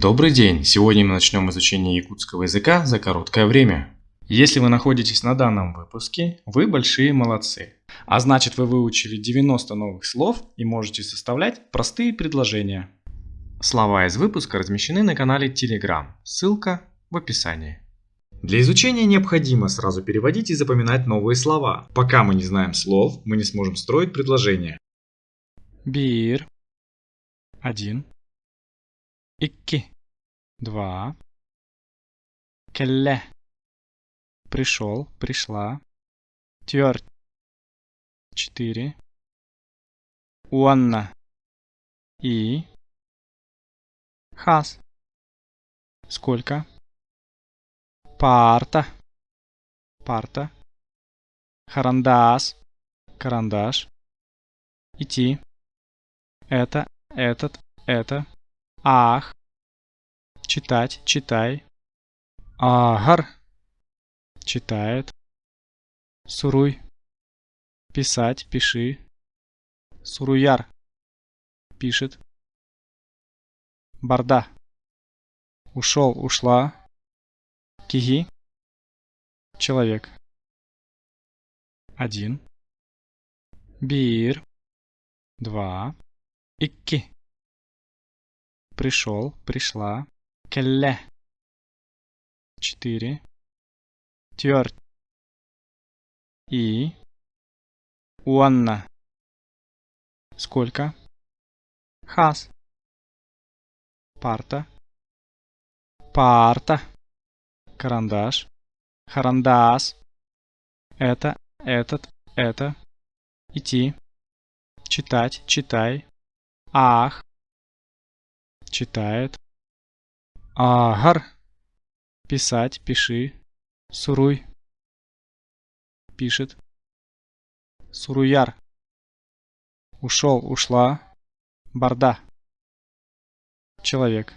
Добрый день! Сегодня мы начнем изучение якутского языка за короткое время. Если вы находитесь на данном выпуске, вы большие молодцы. А значит, вы выучили 90 новых слов и можете составлять простые предложения. Слова из выпуска размещены на канале Telegram. Ссылка в описании. Для изучения необходимо сразу переводить и запоминать новые слова. Пока мы не знаем слов, мы не сможем строить предложения. Бир. 1. Икки. 2. Келле. Пришел, пришла. Твердь. 4. Уанна. И. Хас. Сколько? Парта. Парта. Харандас. Карандаш. Идти. Это, этот, это. Ах. Читать, читай. Агар. Читает. Суруй. Писать, пиши. Суруяр. Пишет. Барда. Ушел, ушла. Киги. Человек. 1. Бир. 2. Икки. Пришел, пришла. Келле. 4. Твердь. И. Уанна. Сколько? Хас. Парта. Парта. Карандаш. Харандас. Это, этот, это. Идти. Читать, читай. Ах. Читает. Агар. Писать, пиши. Суруй. Пишет. Суруяр. Ушел, ушла. Барда. Человек.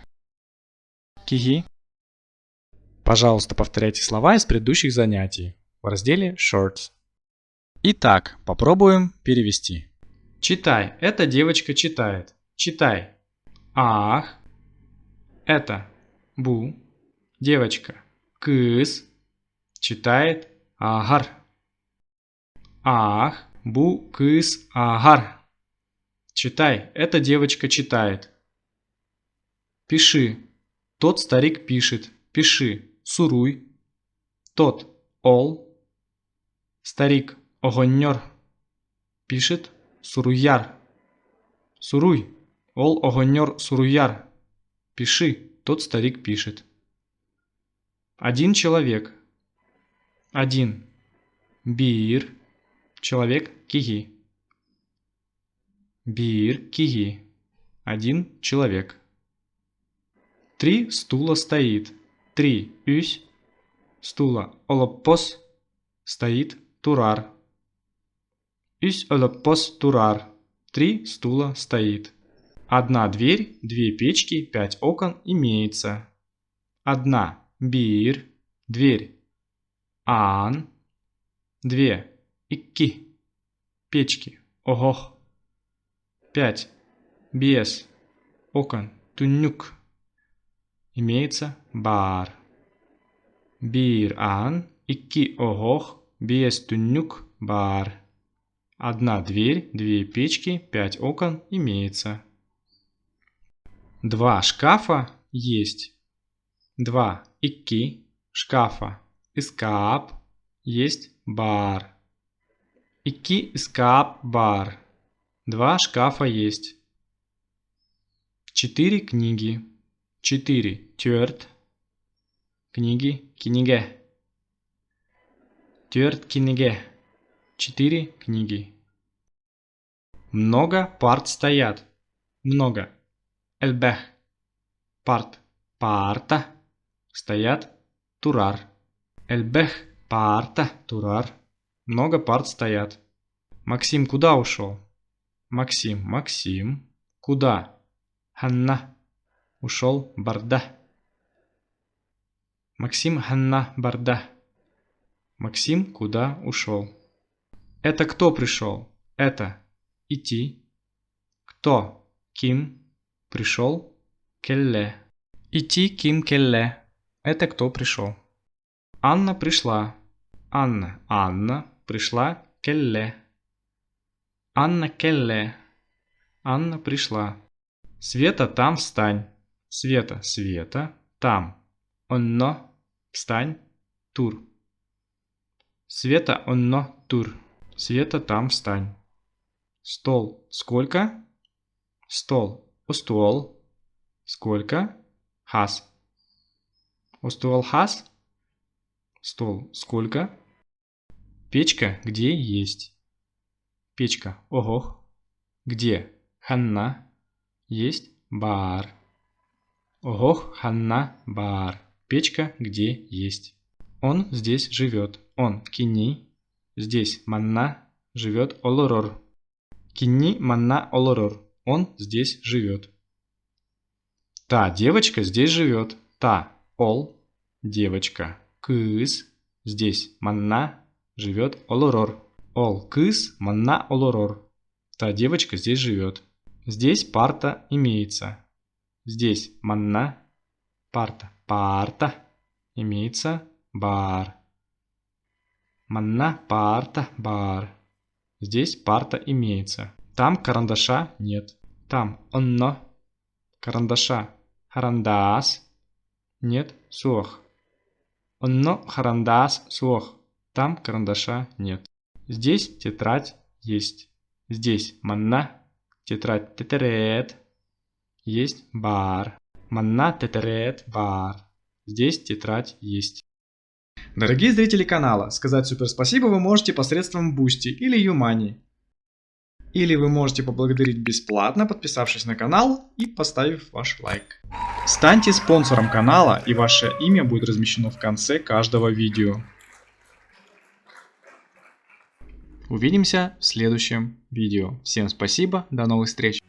Киги. Пожалуйста, повторяйте слова из предыдущих занятий в разделе Shorts. Итак, попробуем перевести. Читай. Эта девочка читает. Читай. Ах. Это. Бу. Девочка. Кыз. Читает. Агар. Ах. Бу. Кыз. Агар. Читай. Эта девочка читает. Пиши. Тот старик пишет. Пиши. Суруй. Тот. Ол. Старик. Огоннер. Пишет. Суруяр. Суруй. Ол огоннер суруяр. Пиши. Тот старик пишет. 1 человек. 1. Бир. Человек. Киги. Бир. Киги. 1 человек. 3 стула стоит. 3 üs. Стула. Олоппос. Стоит. Турар. Üs олоппос турар. 3 стула стоит. 1 дверь, 2 печки, 5 окон имеется. 1 бир. Дверь. Ан. 2 икки. Печки. Огох. 5 биес. Окон. Туннюк. Имеется бар. Бир ан, икки огох, биес туннюк, бар. 1 дверь, 2 печки, 5 окон имеется. 2 шкафа есть. 2 икки шкафа. Искап есть бар. Икки искап бар. 2 шкафа есть. 4 книги. 4 твердь. Книги. Киниге. Твердь киниге. 4 книги. Много парт стоят. Много. Эльбех. Парт. Парта. Стоят. Турар. Эльбех. Парта. Турар. Много парт стоят. Максим куда ушел? Максим. Максим. Куда? Ханна. Ушел. Барда. Максим Ханна Барда. Максим куда ушел? Это кто пришел? Это. Идти. Кто? Ким. Пришел. Келле. Идти ким келле. Это кто пришел. Анна пришла. Анна пришла келле. Анна келле. Анна пришла. Света, там встань. Света, там. Онно, встань, тур. Света, онно, тур. Света, там встань. Стол, сколько? Стол, устуол. Сколько? Хас. Устуол хас? Стол, сколько? Печка, где есть? Печка, огох. Где? Ханна. Есть бар. Огох, Ханна, бар. Печка, где есть. Он здесь живет. Он кинни. Здесь манна живет олорор. Кинни манна олорор. Он здесь живет. Та девочка здесь живет. Та ол. Девочка. Кыз. Здесь манна живет олорор. Ол кыз манна олорор. Та девочка здесь живет. Здесь парта имеется. Здесь манна. Парта. Парта. Имеется бар. Манна, парта, бар. Здесь парта имеется. Там карандаша нет. Там онно. Карандаша. Харандас. Нет. Суох. Онно харандас суох. Там карандаша нет. Здесь тетрадь есть. Здесь манна. Тетрадь тетерет. Есть бар. Манна тетерет бар. Здесь тетрадь есть. Дорогие зрители канала, сказать супер спасибо вы можете посредством Boosty или Юмани. Или вы можете поблагодарить бесплатно, подписавшись на канал и поставив ваш лайк. Станьте спонсором канала, и ваше имя будет размещено в конце каждого видео. Увидимся в следующем видео. Всем спасибо, до новых встреч!